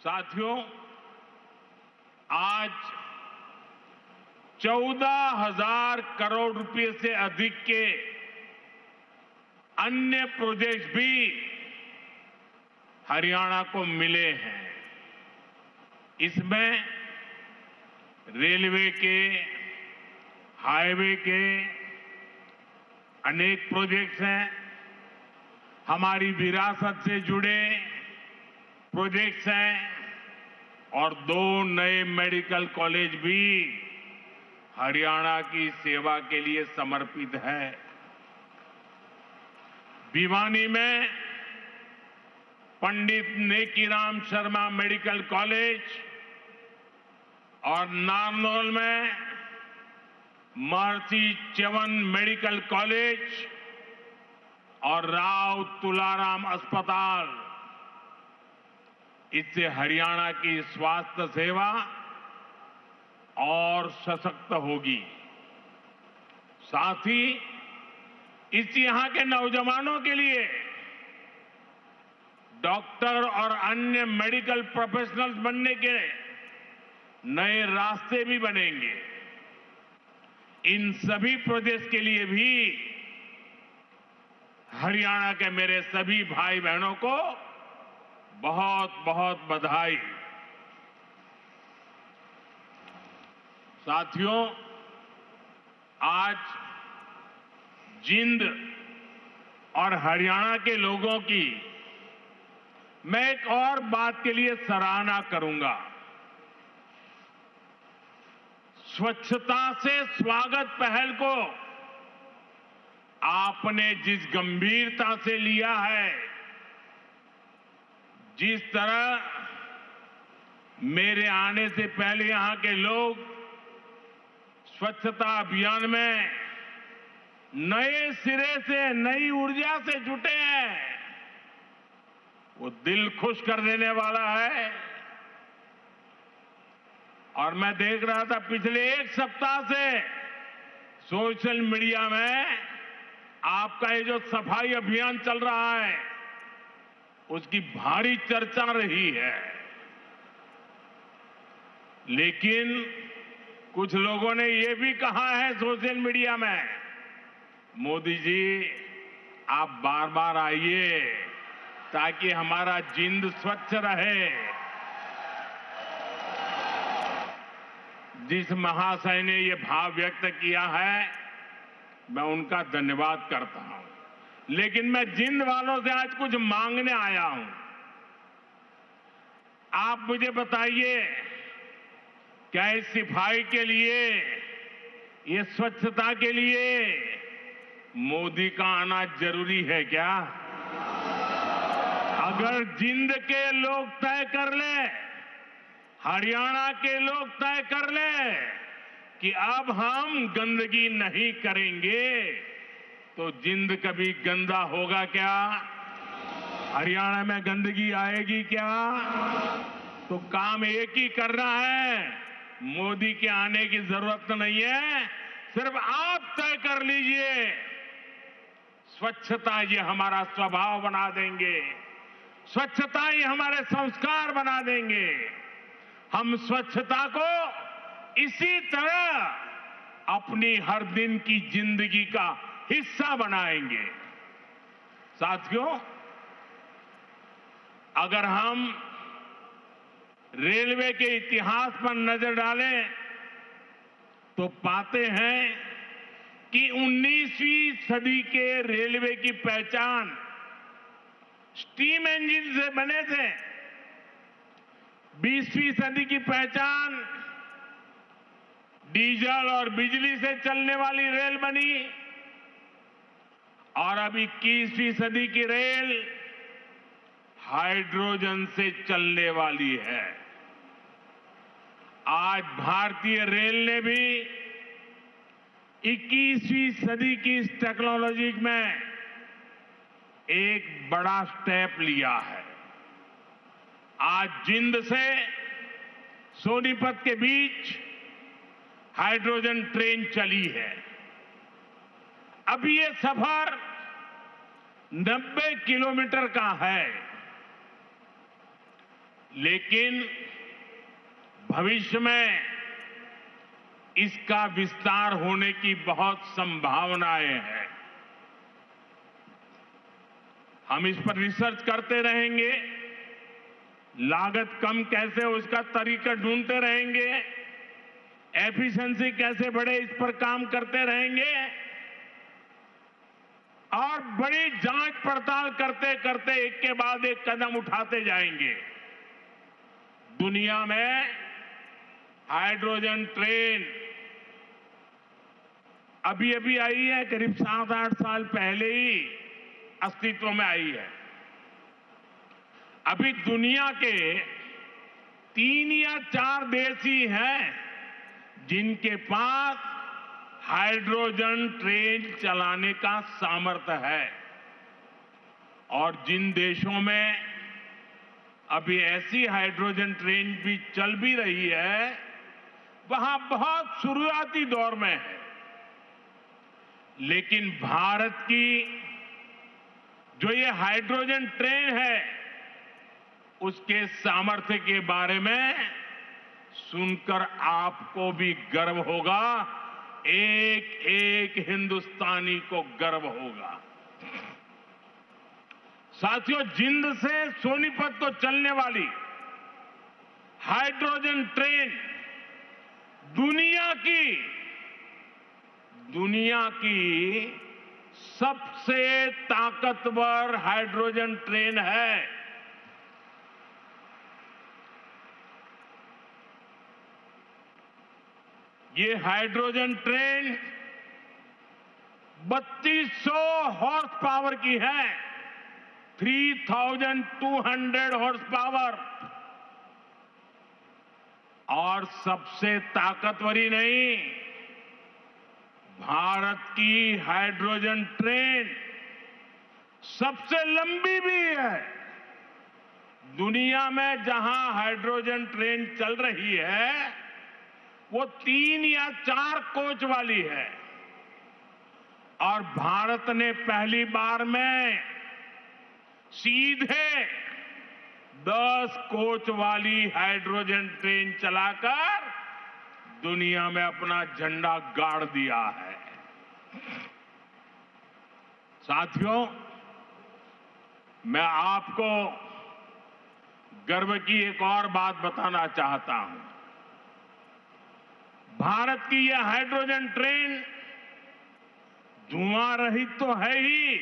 साथियों, आज 14,000 करोड़ रुपए से अधिक के अन्य प्रोजेक्ट भी हरियाणा को मिले हैं। इसमें रेलवे के, हाईवे के अनेक प्रोजेक्ट्स हैं। हमारी विरासत से जुड़े प्रोजेक्ट्स हैं और 2 नए मेडिकल कॉलेज भी हरियाणा की सेवा के लिए समर्पित है। भिवानी में पंडित नेकीराम शर्मा मेडिकल कॉलेज और नारनौल में महर्षि च्यवन मेडिकल कॉलेज और राव तुलाराम अस्पताल, इससे हरियाणा की स्वास्थ्य सेवा और सशक्त होगी। साथ ही इस यहां के नौजवानों के लिए डॉक्टर और अन्य मेडिकल प्रोफेशनल्स बनने के नए रास्ते भी बनेंगे। इन सभी प्रोजेक्ट्स के लिए भी हरियाणा के मेरे सभी भाई बहनों को बहुत बहुत बधाई। साथियों, आज जिंद और हरियाणा के लोगों की मैं एक और बात के लिए सराहना करूंगा। स्वच्छता से स्वागत पहल को आपने जिस गंभीरता से लिया है, जिस तरह मेरे आने से पहले यहां के लोग स्वच्छता अभियान में नए सिरे से, नई ऊर्जा से जुटे हैं, वो दिल खुश कर देने वाला है। और मैं देख रहा था पिछले 1 सप्ताह से सोशल मीडिया में आपका ये जो सफाई अभियान चल रहा है, उसकी भारी चर्चा रही है। लेकिन कुछ लोगों ने ये भी कहा है सोशल मीडिया में, मोदी जी आप बार बार आइए ताकि हमारा जिंद स्वच्छ रहे। जिस महाशय ने ये भाव व्यक्त किया है, मैं उनका धन्यवाद करता हूं। लेकिन मैं जिंद वालों से आज कुछ मांगने आया हूं। आप मुझे बताइए, क्या इस सफाई के लिए, ये स्वच्छता के लिए मोदी का आना जरूरी है क्या? अगर जिंद के लोग तय कर ले, हरियाणा के लोग तय कर ले कि अब हम गंदगी नहीं करेंगे, तो जिंद कभी गंदा होगा क्या? हरियाणा में गंदगी आएगी क्या? तो काम एक ही करना है, मोदी के आने की जरूरत नहीं है, सिर्फ आप तय कर लीजिए। स्वच्छता ये हमारा स्वभाव बना देंगे, स्वच्छता ये हमारे संस्कार बना देंगे। हम स्वच्छता को इसी तरह अपनी हर दिन की जिंदगी का हिस्सा बनाएंगे। साथियों, अगर हम रेलवे के इतिहास पर नजर डालें तो पाते हैं कि 19वीं सदी के रेलवे की पहचान स्टीम इंजन से बने थे। 20वीं सदी की पहचान डीजल और बिजली से चलने वाली रेल बनी और अब 21वीं सदी की रेल हाइड्रोजन से चलने वाली है। आज भारतीय रेल ने भी 21वीं सदी की इस टेक्नोलॉजी में एक बड़ा स्टेप लिया है। आज जिंद से सोनीपत के बीच हाइड्रोजन ट्रेन चली है। अब ये सफर 90 किलोमीटर का है, लेकिन भविष्य में इसका विस्तार होने की बहुत संभावनाएं हैं। हम इस पर रिसर्च करते रहेंगे, लागत कम कैसे हो उसका तरीका ढूंढते रहेंगे, एफिशिएंसी कैसे बढ़े इस पर काम करते रहेंगे और बड़ी जांच पड़ताल करते करते एक के बाद एक कदम उठाते जाएंगे। दुनिया में हाइड्रोजन ट्रेन अभी अभी आई है, करीब 7-8 साल पहले ही अस्तित्व में आई है। अभी दुनिया के 3 या 4 देश ही हैं जिनके पास हाइड्रोजन ट्रेन चलाने का सामर्थ्य है और जिन देशों में अभी ऐसी हाइड्रोजन ट्रेन भी चल भी रही है वहां बहुत शुरुआती दौर में है। लेकिन भारत की जो ये हाइड्रोजन ट्रेन है उसके सामर्थ्य के बारे में सुनकर आपको भी गर्व होगा, एक एक हिंदुस्तानी को गर्व होगा। साथियों, जिंद से सोनीपत को चलने वाली हाइड्रोजन ट्रेन दुनिया की सबसे ताकतवर हाइड्रोजन ट्रेन है। ये हाइड्रोजन ट्रेन 3200 हॉर्स पावर की है, 3200 हॉर्स पावर। और सबसे ताकतवर ही नहीं, भारत की हाइड्रोजन ट्रेन सबसे लंबी भी है। दुनिया में जहां हाइड्रोजन ट्रेन चल रही है वो 3 या 4 कोच वाली है और भारत ने पहली बार में सीधे 10 कोच वाली हाइड्रोजन ट्रेन चलाकर दुनिया में अपना झंडा गाड़ दिया है। साथियों, मैं आपको गर्व की एक और बात बताना चाहता हूं। भारत की यह हाइड्रोजन ट्रेन धुआं रहित तो है ही,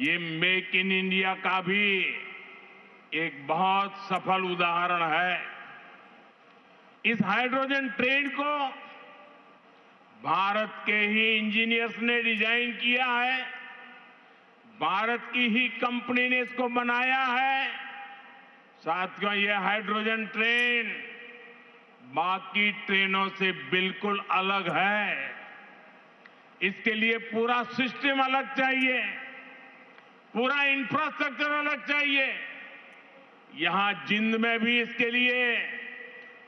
ये मेक इन इंडिया का भी एक बहुत सफल उदाहरण है। इस हाइड्रोजन ट्रेन को भारत के ही इंजीनियर्स ने डिजाइन किया है, भारत की ही कंपनी ने इसको बनाया है। साथियों, यह हाइड्रोजन ट्रेन बाकी ट्रेनों से बिल्कुल अलग है। इसके लिए पूरा सिस्टम अलग चाहिए, पूरा इंफ्रास्ट्रक्चर अलग चाहिए। यहां जिंद में भी इसके लिए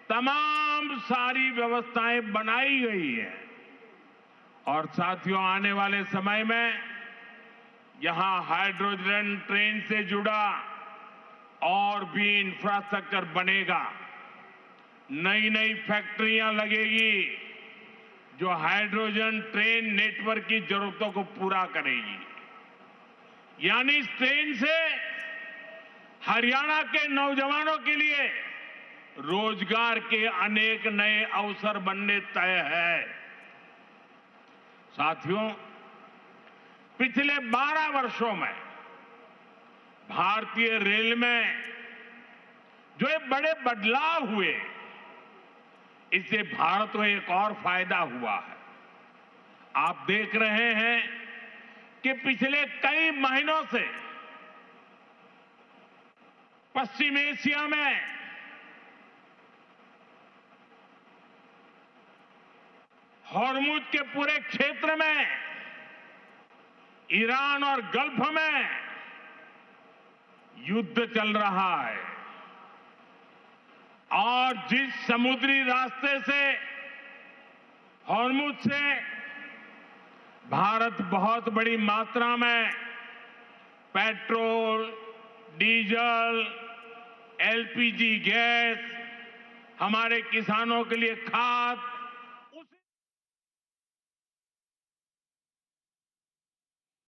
तमाम सारी व्यवस्थाएं बनाई गई है और साथियों, आने वाले समय में यहां हाइड्रोजन ट्रेन से जुड़ा और भी इंफ्रास्ट्रक्चर बनेगा। नई नई फैक्ट्रियां लगेगी जो हाइड्रोजन ट्रेन नेटवर्क की जरूरतों को पूरा करेगी। यानी इस ट्रेन से हरियाणा के नौजवानों के लिए रोजगार के अनेक नए अवसर बनने तय है। साथियों, पिछले 12 वर्षों में भारतीय रेल में जो ये बड़े बदलाव हुए, इससे भारत को एक और फायदा हुआ है। आप देख रहे हैं कि पिछले कई महीनों से पश्चिम एशिया में हॉर्मुज के पूरे क्षेत्र में, ईरान और गल्फ में युद्ध चल रहा है और जिस समुद्री रास्ते से हॉर्मुज से भारत बहुत बड़ी मात्रा में पेट्रोल, डीजल, एलपीजी गैस, हमारे किसानों के लिए खाद,